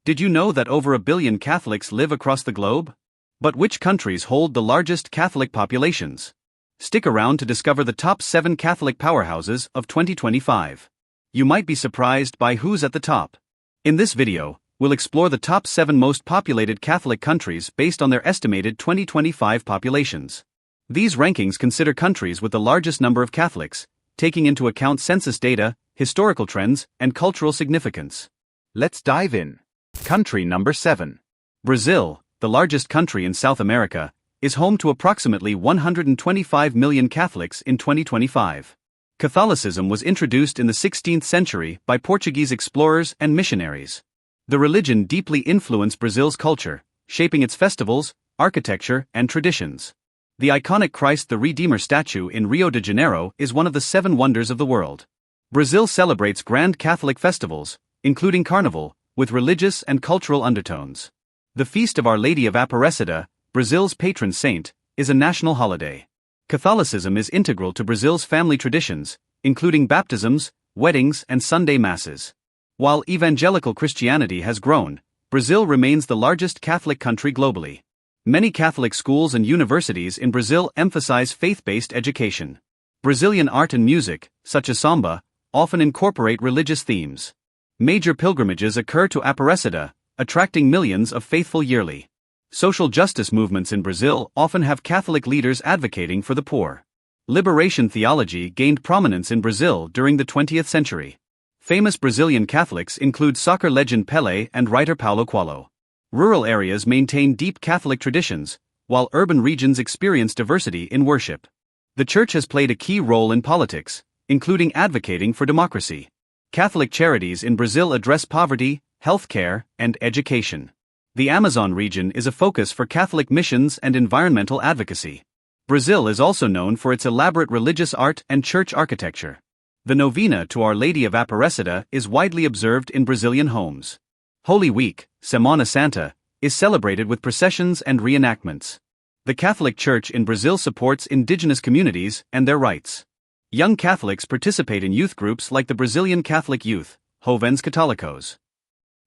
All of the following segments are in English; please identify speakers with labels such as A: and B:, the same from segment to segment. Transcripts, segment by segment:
A: Did you know that over 1 billion Catholics live across the globe? But which countries hold the largest Catholic populations? Stick around to discover the top 7 Catholic powerhouses of 2025. You might be surprised by who's at the top. In this video, we'll explore the top 7 most populated Catholic countries based on their estimated 2025 populations. These rankings consider countries with the largest number of Catholics, taking into account census data, historical trends, and cultural significance.
B: Let's dive in. Country number 7.
A: Brazil, the largest country in South America, is home to approximately 125 million Catholics in 2025. Catholicism was introduced in the 16th century by Portuguese explorers and missionaries. The religion deeply influenced Brazil's culture, shaping its festivals, architecture, and traditions. The iconic Christ the Redeemer statue in Rio de Janeiro is one of the 7 wonders of the world. Brazil celebrates grand Catholic festivals, including Carnival, with religious and cultural undertones. The Feast of Our Lady of Aparecida, Brazil's patron saint, is a national holiday. Catholicism is integral to Brazil's family traditions, including baptisms, weddings, and Sunday masses. While evangelical Christianity has grown, Brazil remains the largest Catholic country globally. Many Catholic schools and universities in Brazil emphasize faith-based education. Brazilian art and music, such as samba, often incorporate religious themes. Major pilgrimages occur to Aparecida, attracting millions of faithful yearly. Social justice movements in Brazil often have Catholic leaders advocating for the poor. Liberation theology gained prominence in Brazil during the 20th century. Famous Brazilian Catholics include soccer legend Pelé and writer Paulo Coelho. Rural areas maintain deep Catholic traditions, while urban regions experience diversity in worship. The Church has played a key role in politics, including advocating for democracy. Catholic charities in Brazil address poverty, healthcare, and education. The Amazon region is a focus for Catholic missions and environmental advocacy. Brazil is also known for its elaborate religious art and church architecture. The novena to Our Lady of Aparecida is widely observed in Brazilian homes. Holy Week, Semana Santa, is celebrated with processions and reenactments. The Catholic Church in Brazil supports indigenous communities and their rights. Young Catholics participate in youth groups like the Brazilian Catholic Youth, Jovens Católicos.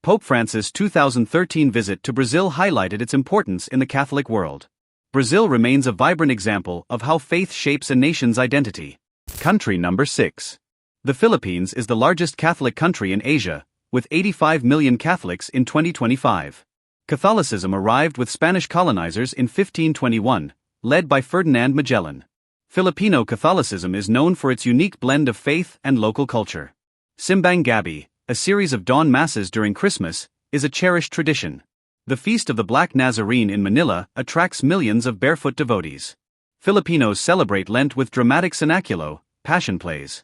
A: Pope Francis' 2013 visit to Brazil highlighted its importance in the Catholic world. Brazil remains a vibrant example of how faith shapes a nation's identity.
B: Country number 6.
A: The Philippines is the largest Catholic country in Asia, with 85 million Catholics in 2025. Catholicism arrived with Spanish colonizers in 1521, led by Ferdinand Magellan. Filipino Catholicism is known for its unique blend of faith and local culture. Simbang Gabi, a series of dawn masses during Christmas, is a cherished tradition. The Feast of the Black Nazarene in Manila attracts millions of barefoot devotees. Filipinos celebrate Lent with dramatic sinaculo, passion plays.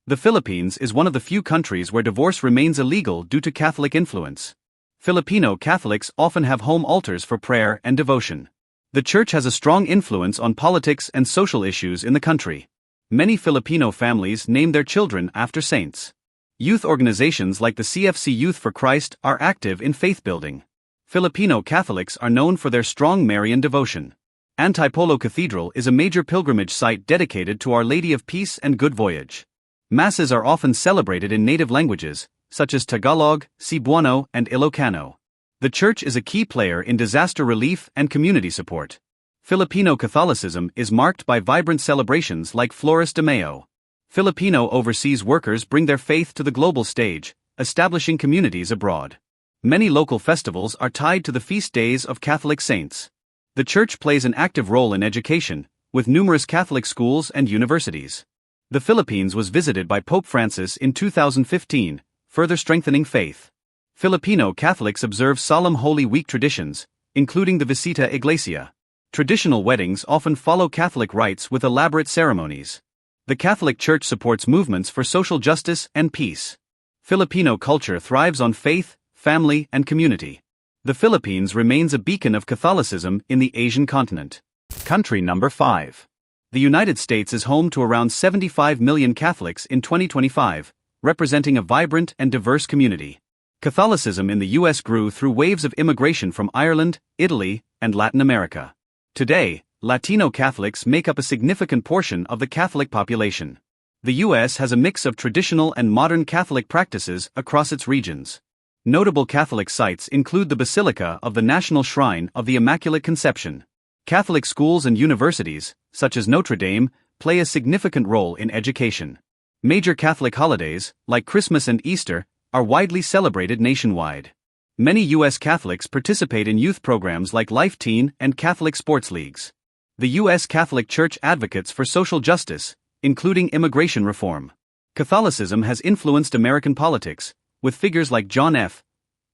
A: The Philippines is one of the few countries where divorce remains illegal due to Catholic influence. Filipino Catholics often have home altars for prayer and devotion. The Church has a strong influence on politics and social issues in the country. Many Filipino families name their children after saints. Youth organizations like the CFC Youth for Christ are active in faith building. Filipino Catholics are known for their strong Marian devotion. Antipolo Cathedral is a major pilgrimage site dedicated to Our Lady of Peace and Good Voyage. Masses are often celebrated in native languages, such as Tagalog, Cebuano, and Ilocano. The Church is a key player in disaster relief and community support. Filipino Catholicism is marked by vibrant celebrations like Flores de Mayo. Filipino overseas workers bring their faith to the global stage, establishing communities abroad. Many local festivals are tied to the feast days of Catholic saints. The Church plays an active role in education, with numerous Catholic schools and universities. The Philippines was visited by Pope Francis in 2015, further strengthening faith. Filipino Catholics observe solemn Holy Week traditions, including the Visita Iglesia. Traditional weddings often follow Catholic rites with elaborate ceremonies. The Catholic Church supports movements for social justice and peace. Filipino culture thrives on faith, family, and community. The Philippines remains a beacon of Catholicism in the Asian continent.
B: Country number 5.
A: The United States is home to around 75 million Catholics in 2025, representing a vibrant and diverse community. Catholicism in the U.S. grew through waves of immigration from Ireland, Italy, and Latin America. Today, Latino Catholics make up a significant portion of the Catholic population. The U.S. has a mix of traditional and modern Catholic practices across its regions. Notable Catholic sites include the Basilica of the National Shrine of the Immaculate Conception. Catholic schools and universities, such as Notre Dame, play a significant role in education. Major Catholic holidays, like Christmas and Easter, are widely celebrated nationwide. Many U.S. Catholics participate in youth programs like Life Teen and Catholic sports leagues. The U.S. Catholic Church advocates for social justice, including immigration reform. Catholicism has influenced American politics, with figures like John F.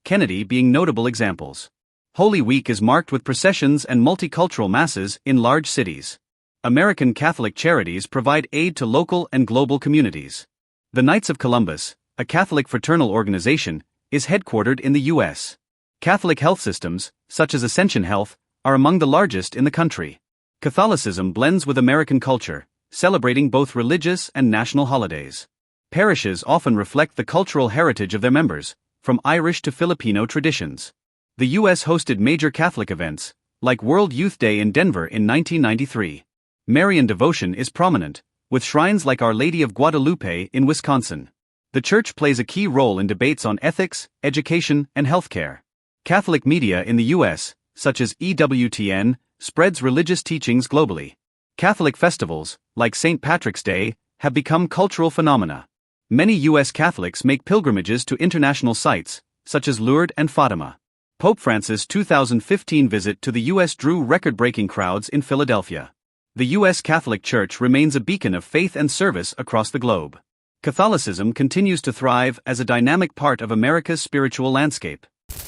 A: Kennedy being notable examples. Holy Week is marked with processions and multicultural masses in large cities. American Catholic charities provide aid to local and global communities. The Knights of Columbus, a Catholic fraternal organization, is headquartered in the U.S. Catholic health systems, such as Ascension Health, are among the largest in the country. Catholicism blends with American culture, celebrating both religious and national holidays. Parishes often reflect the cultural heritage of their members, from Irish to Filipino traditions. The U.S. hosted major Catholic events, like World Youth Day in Denver in 1993. Marian devotion is prominent, with shrines like Our Lady of Guadalupe in Wisconsin. The Church plays a key role in debates on ethics, education, and healthcare. Catholic media in the U.S., such as EWTN, spreads religious teachings globally. Catholic festivals, like St. Patrick's Day, have become cultural phenomena. Many U.S. Catholics make pilgrimages to international sites, such as Lourdes and Fatima. Pope Francis' 2015 visit to the U.S. drew record-breaking crowds in Philadelphia. The U.S. Catholic Church remains a beacon of faith and service across the globe. Catholicism continues to thrive as a dynamic part of America's spiritual landscape.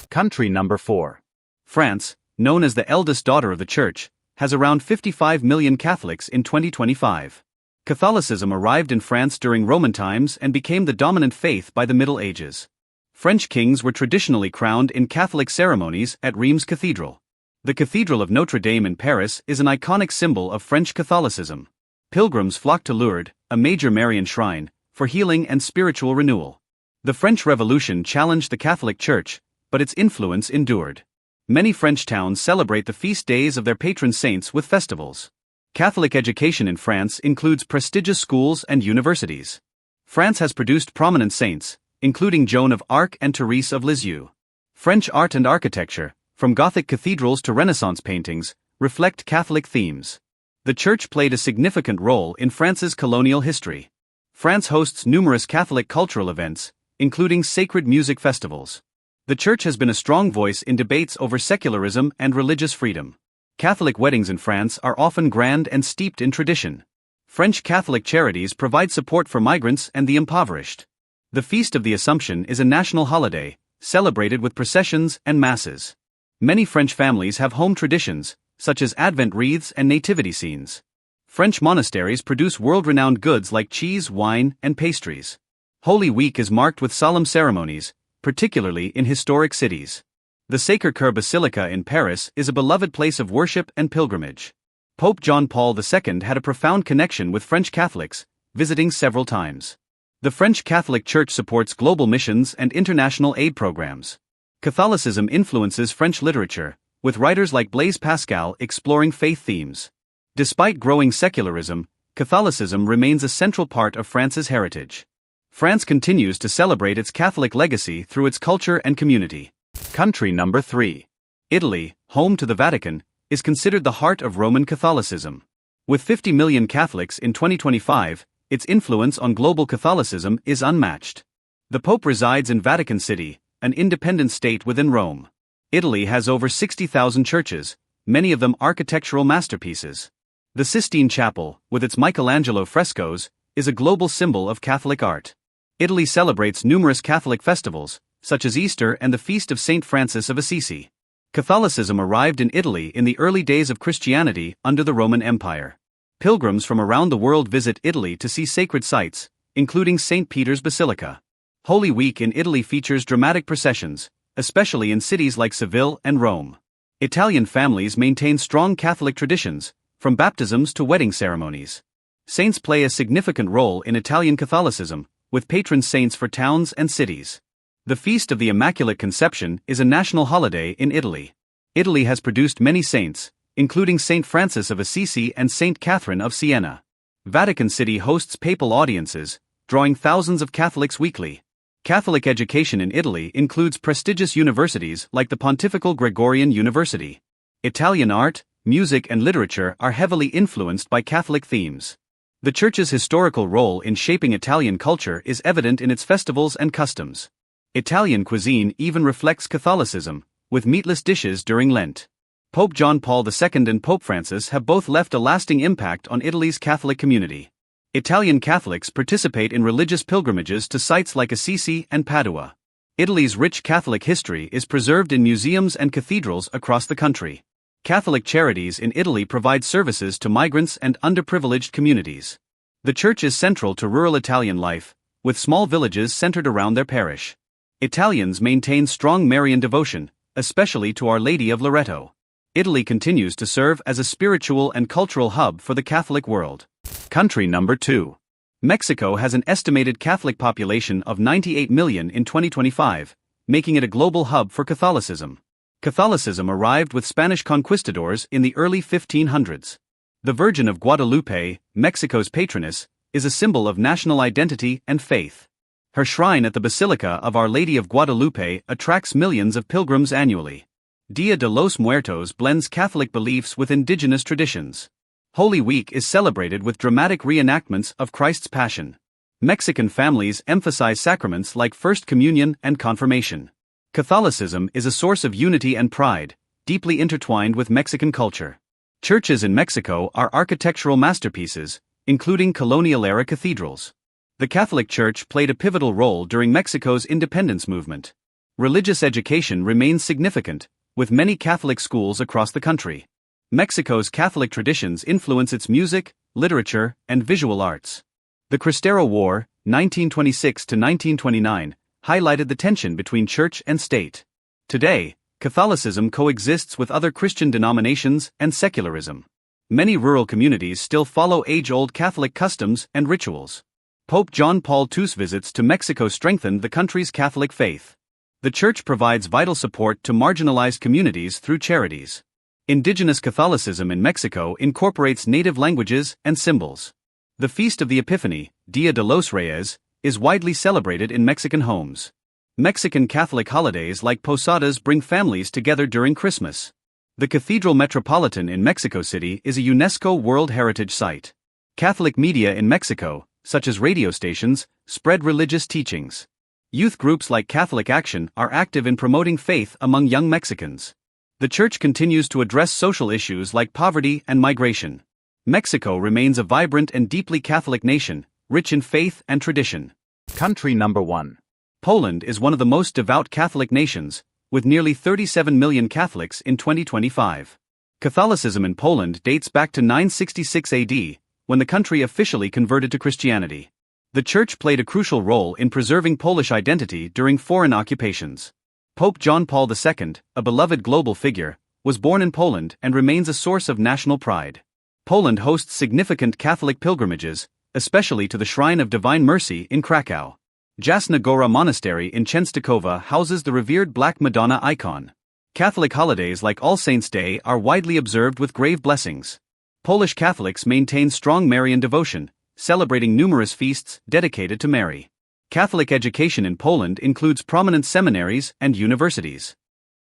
B: Country number 4.
A: France, known as the eldest daughter of the Church, has around 55 million Catholics in 2025. Catholicism arrived in France during Roman times and became the dominant faith by the Middle Ages. French kings were traditionally crowned in Catholic ceremonies at Reims Cathedral. The Cathedral of Notre Dame in Paris is an iconic symbol of French Catholicism. Pilgrims flock to Lourdes, a major Marian shrine, for healing and spiritual renewal. The French Revolution challenged the Catholic Church, but its influence endured. Many French towns celebrate the feast days of their patron saints with festivals. Catholic education in France includes prestigious schools and universities. France has produced prominent saints, including Joan of Arc and Therese of Lisieux. French art and architecture, from Gothic cathedrals to Renaissance paintings, reflect Catholic themes. The Church played a significant role in France's colonial history. France hosts numerous Catholic cultural events, including sacred music festivals. The Church has been a strong voice in debates over secularism and religious freedom. Catholic weddings in France are often grand and steeped in tradition. French Catholic charities provide support for migrants and the impoverished. The Feast of the Assumption is a national holiday, celebrated with processions and masses. Many French families have home traditions, such as Advent wreaths and nativity scenes. French monasteries produce world-renowned goods like cheese, wine, and pastries. Holy Week is marked with solemn ceremonies, particularly in historic cities. The Sacré-Cœur Basilica in Paris is a beloved place of worship and pilgrimage. Pope John Paul II had a profound connection with French Catholics, visiting several times. The French Catholic Church supports global missions and international aid programs. Catholicism influences French literature, with writers like Blaise Pascal exploring faith themes. Despite growing secularism, Catholicism remains a central part of France's heritage. France continues to celebrate its Catholic legacy through its culture and community.
B: Country number 3.
A: Italy, home to the Vatican, is considered the heart of Roman Catholicism. With 50 million Catholics in 2025, its influence on global Catholicism is unmatched. The Pope resides in Vatican City, an independent state within Rome. Italy has over 60,000 churches, many of them architectural masterpieces. The Sistine Chapel, with its Michelangelo frescoes, is a global symbol of Catholic art. Italy celebrates numerous Catholic festivals, such as Easter and the Feast of St. Francis of Assisi. Catholicism arrived in Italy in the early days of Christianity under the Roman Empire. Pilgrims from around the world visit Italy to see sacred sites, including St. Peter's Basilica. Holy Week in Italy features dramatic processions, especially in cities like Seville and Rome. Italian families maintain strong Catholic traditions, from baptisms to wedding ceremonies. Saints play a significant role in Italian Catholicism, with patron saints for towns and cities. The Feast of the Immaculate Conception is a national holiday in Italy. Italy has produced many saints, including St. Francis of Assisi and St. Catherine of Siena. Vatican City hosts papal audiences, drawing thousands of Catholics weekly. Catholic education in Italy includes prestigious universities like the Pontifical Gregorian University. Italian art, music and literature are heavily influenced by Catholic themes. The Church's historical role in shaping Italian culture is evident in its festivals and customs. Italian cuisine even reflects Catholicism, with meatless dishes during Lent. Pope John Paul II and Pope Francis have both left a lasting impact on Italy's Catholic community. Italian Catholics participate in religious pilgrimages to sites like Assisi and Padua. Italy's rich Catholic history is preserved in museums and cathedrals across the country. Catholic charities in Italy provide services to migrants and underprivileged communities. The Church is central to rural Italian life, with small villages centered around their parish. Italians maintain strong Marian devotion, especially to Our Lady of Loreto. Italy continues to serve as a spiritual and cultural hub for the Catholic world.
B: Country number 2.
A: Mexico has an estimated Catholic population of 98 million in 2025, making it a global hub for Catholicism. Catholicism arrived with Spanish conquistadors in the early 1500s. The Virgin of Guadalupe, Mexico's patroness, is a symbol of national identity and faith. Her shrine at the Basilica of Our Lady of Guadalupe attracts millions of pilgrims annually. Dia de los Muertos blends Catholic beliefs with indigenous traditions. Holy Week is celebrated with dramatic reenactments of Christ's Passion. Mexican families emphasize sacraments like First Communion and Confirmation. Catholicism is a source of unity and pride, deeply intertwined with Mexican culture. Churches in Mexico are architectural masterpieces, including colonial-era cathedrals. The Catholic Church played a pivotal role during Mexico's independence movement. Religious education remains significant, with many Catholic schools across the country. Mexico's Catholic traditions influence its music, literature, and visual arts. The Cristero War, 1926 to 1929, highlighted the tension between church and state. Today, Catholicism coexists with other Christian denominations and secularism. Many rural communities still follow age-old Catholic customs and rituals. Pope John Paul II's visits to Mexico strengthened the country's Catholic faith. The Church provides vital support to marginalized communities through charities. Indigenous Catholicism in Mexico incorporates native languages and symbols. The Feast of the Epiphany, Dia de los Reyes, is widely celebrated in Mexican homes. Mexican Catholic holidays like Posadas bring families together during Christmas. The Cathedral Metropolitan in Mexico City is a UNESCO World Heritage Site. Catholic media in Mexico, such as radio stations, spread religious teachings. Youth groups like Catholic Action are active in promoting faith among young Mexicans. The Church continues to address social issues like poverty and migration. Mexico remains a vibrant and deeply Catholic nation, rich in faith and tradition.
B: Country number 1.
A: Poland is one of the most devout Catholic nations, with nearly 37 million Catholics in 2025. Catholicism in Poland dates back to 966 AD, when the country officially converted to Christianity. The Church played a crucial role in preserving Polish identity during foreign occupations. Pope John Paul II, a beloved global figure, was born in Poland and remains a source of national pride. Poland hosts significant Catholic pilgrimages, especially to the Shrine of Divine Mercy in Krakow. Jasna Gora Monastery in Częstochowa houses the revered Black Madonna icon. Catholic holidays like All Saints' Day are widely observed with grave blessings. Polish Catholics maintain strong Marian devotion, celebrating numerous feasts dedicated to Mary. Catholic education in Poland includes prominent seminaries and universities.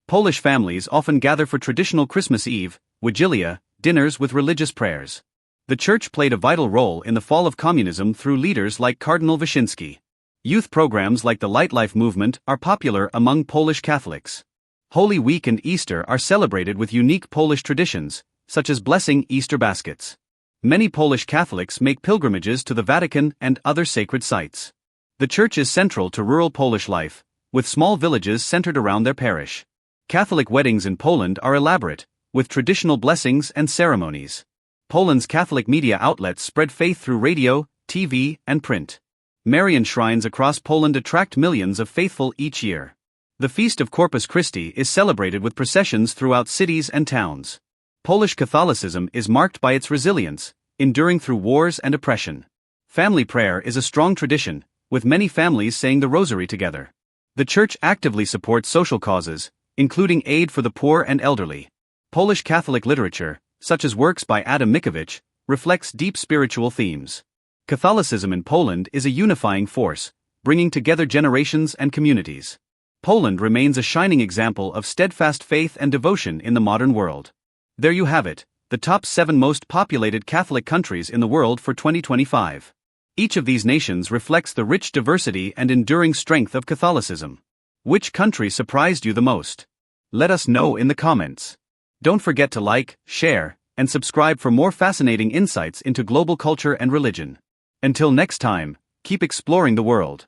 A: Polish families often gather for traditional Christmas Eve, Wigilia, dinners with religious prayers. The Church played a vital role in the fall of communism through leaders like Cardinal Wyszynski. Youth programs like the Light Life movement are popular among Polish Catholics. Holy Week and Easter are celebrated with unique Polish traditions, such as blessing Easter baskets. Many Polish Catholics make pilgrimages to the Vatican and other sacred sites. The Church is central to rural Polish life, with small villages centered around their parish. Catholic weddings in Poland are elaborate, with traditional blessings and ceremonies. Poland's Catholic media outlets spread faith through radio, TV, and print. Marian shrines across Poland attract millions of faithful each year. The Feast of Corpus Christi is celebrated with processions throughout cities and towns. Polish Catholicism is marked by its resilience, enduring through wars and oppression. Family prayer is a strong tradition, with many families saying the Rosary together. The Church actively supports social causes, including aid for the poor and elderly. Polish Catholic literature, such as works by Adam Mickiewicz, reflects deep spiritual themes. Catholicism in Poland is a unifying force, bringing together generations and communities. Poland remains a shining example of steadfast faith and devotion in the modern world. There you have it, the top 7 most populated Catholic countries in the world for 2025. Each of these nations reflects the rich diversity and enduring strength of Catholicism. Which country surprised you the most? Let us know in the comments. Don't forget to like, share, and subscribe for more fascinating insights into global culture and religion. Until next time, keep exploring the world.